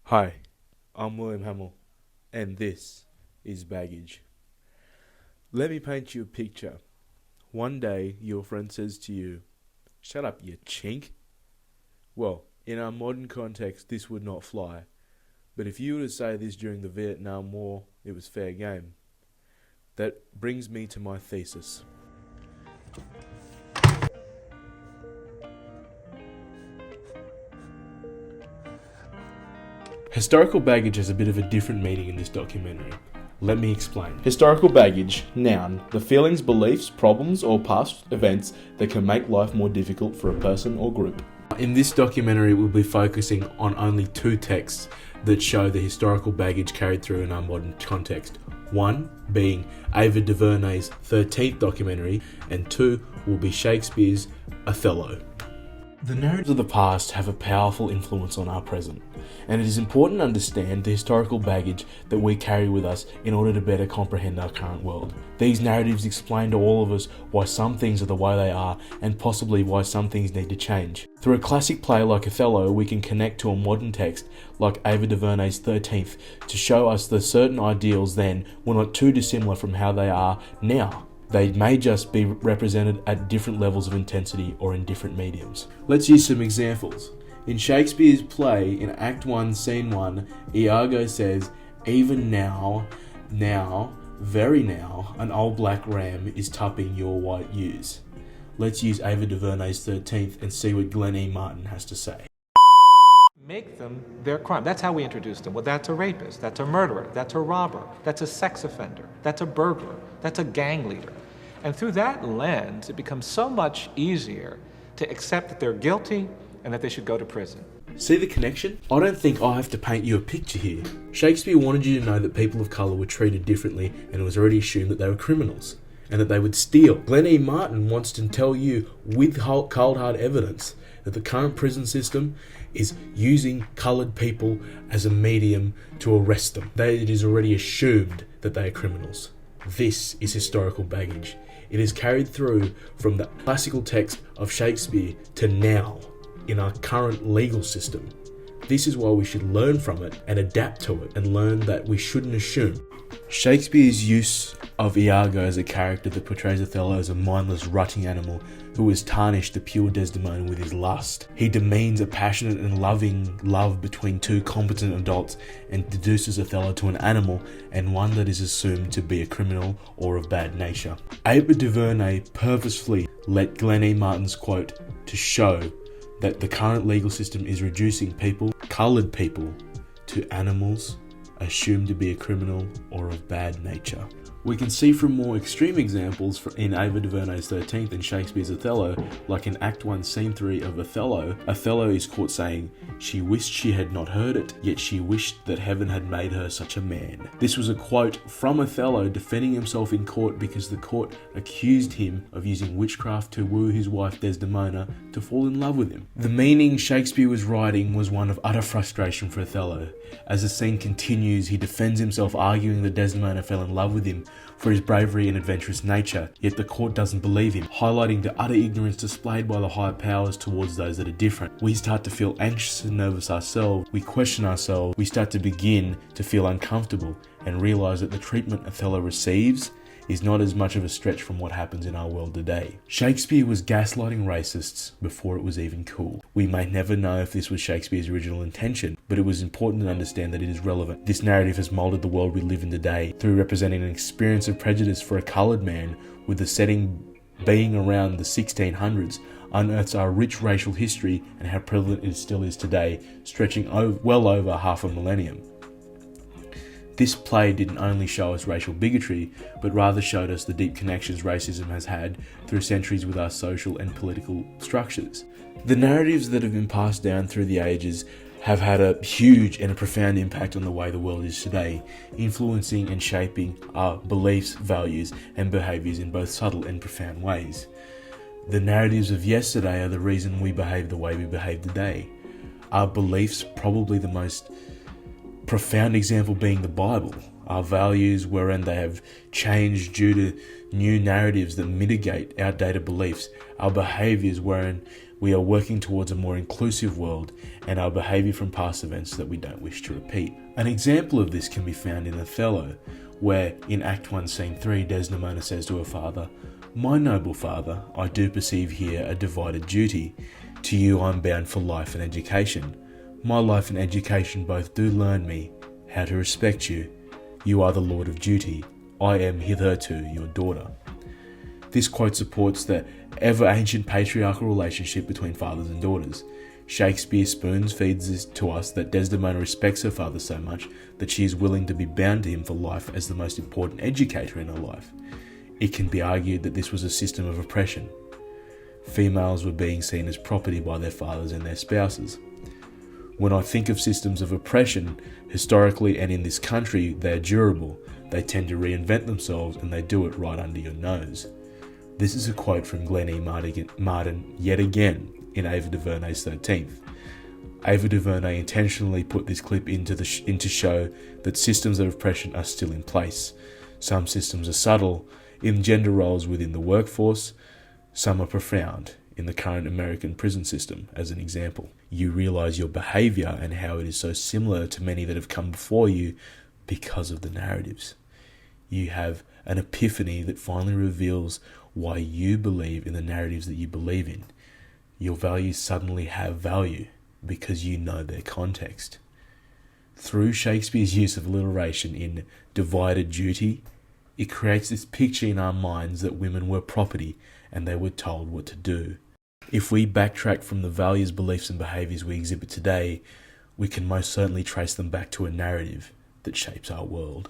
Hi, I'm William Hamill, and this is Baggage. Let me paint you a picture. One day, your friend says to you, "Shut up, you chink." Well, in our modern context, this would not fly. But if you were to say this during the Vietnam War, it was fair game. That brings me to my thesis. Historical baggage has a bit of a different meaning in this documentary. Let me explain. Historical baggage, noun, the feelings, beliefs, problems, or past events that can make life more difficult for a person or group. In this documentary, we'll be focusing on only two texts that show the historical baggage carried through in our modern context. One being Ava DuVernay's 13th documentary, and two will be Shakespeare's Othello. The narratives of the past have a powerful influence on our present, and it is important to understand the historical baggage that we carry with us in order to better comprehend our current world. These narratives explain to all of us why some things are the way they are, and possibly why some things need to change. Through a classic play like Othello, we can connect to a modern text like Ava DuVernay's 13th to show us that certain ideals then were not too dissimilar from how they are now. They may just be represented at different levels of intensity or in different mediums. Let's use some examples. In Shakespeare's play, in Act 1, Scene 1, Iago says, "Even now, very now, an old black ram is tupping your white ewes." Let's use Ava DuVernay's 13th and see what Glenn E. Martin has to say. Make them their crime. That's how we introduce them. Well, that's a rapist, that's a murderer, that's a robber, that's a sex offender, that's a burglar, that's a gang leader. And through that lens, it becomes so much easier to accept that they're guilty and that they should go to prison. See the connection? I don't think I have to paint you a picture here. Shakespeare wanted you to know that people of colour were treated differently, and it was already assumed that they were criminals and that they would steal. Glenn E. Martin wants to tell you with cold hard evidence that the current prison system is using coloured people as a medium to arrest them. It is already assumed that they are criminals. This is historical baggage. It is carried through from the classical text of Shakespeare to now in our current legal system. This is why we should learn from it and adapt to it and learn that we shouldn't assume. Shakespeare's use of Iago as a character that portrays Othello as a mindless, rutting animal who has tarnished the pure Desdemona with his lust. He demeans a passionate and loving love between two competent adults and deduces Othello to an animal and one that is assumed to be a criminal or of bad nature. Ava DuVernay purposefully let Glenn E. Martin's quote to show that the current legal system is reducing people, coloured people, to animals assumed to be a criminal or of bad nature. We can see from more extreme examples in Ava DuVernay's 13th and Shakespeare's Othello, like in Act 1, Scene 3 of Othello. Othello is caught saying, "She wished she had not heard it, yet she wished that heaven had made her such a man." This was a quote from Othello defending himself in court because the court accused him of using witchcraft to woo his wife Desdemona to fall in love with him. The meaning Shakespeare was writing was one of utter frustration for Othello. As the scene continues, he defends himself, arguing that Desdemona fell in love with him for his bravery and adventurous nature, yet the court doesn't believe him, highlighting the utter ignorance displayed by the higher powers towards those that are different. We start to feel anxious and nervous ourselves, we question ourselves, we start to begin to feel uncomfortable and realise that the treatment Othello receives is not as much of a stretch from what happens in our world today. Shakespeare was gaslighting racists before it was even cool. We may never know if this was Shakespeare's original intention, but it was important to understand that it is relevant. This narrative has moulded the world we live in today through representing an experience of prejudice for a coloured man, with the setting being around the 1600s, unearths our rich racial history and how prevalent it still is today, stretching well over half a millennium. This play didn't only show us racial bigotry, but rather showed us the deep connections racism has had through centuries with our social and political structures. The narratives that have been passed down through the ages have had a huge and a profound impact on the way the world is today, influencing and shaping our beliefs, values, and behaviours in both subtle and profound ways. The narratives of yesterday are the reason we behave the way we behave today. Our beliefs, probably the most profound example being the Bible. Our values, wherein they have changed due to new narratives that mitigate outdated beliefs. Our behaviours, wherein We are working towards a more inclusive world and our behaviour from past events that we don't wish to repeat. An example of this can be found in Othello, where in Act 1 Scene 3 Desdemona says to her father, "My noble father, I do perceive here a divided duty. To you I am bound for life and education. My life and education both do learn me how to respect you. You are the lord of duty. I am hitherto your daughter." This quote supports the ever-ancient patriarchal relationship between fathers and daughters. Shakespeare spoon-feeds this to us that Desdemona respects her father so much that she is willing to be bound to him for life as the most important educator in her life. It can be argued that this was a system of oppression. Females were being seen as property by their fathers and their spouses. When I think of systems of oppression, historically and in this country, they are durable. They tend to reinvent themselves and they do it right under your nose. This is a quote from Glen E. Martin yet again in Ava DuVernay's 13th. Ava DuVernay intentionally put this clip in to show that systems of oppression are still in place. Some systems are subtle in gender roles within the workforce, some are profound in the current American prison system, as an example. You realise your behaviour and how it is so similar to many that have come before you because of the narratives. You have an epiphany that finally reveals why you believe in the narratives that you believe in. Your values suddenly have value because you know their context. Through Shakespeare's use of alliteration in divided duty, it creates this picture in our minds that women were property and they were told what to do. If we backtrack from the values, beliefs and behaviours we exhibit today, we can most certainly trace them back to a narrative that shapes our world.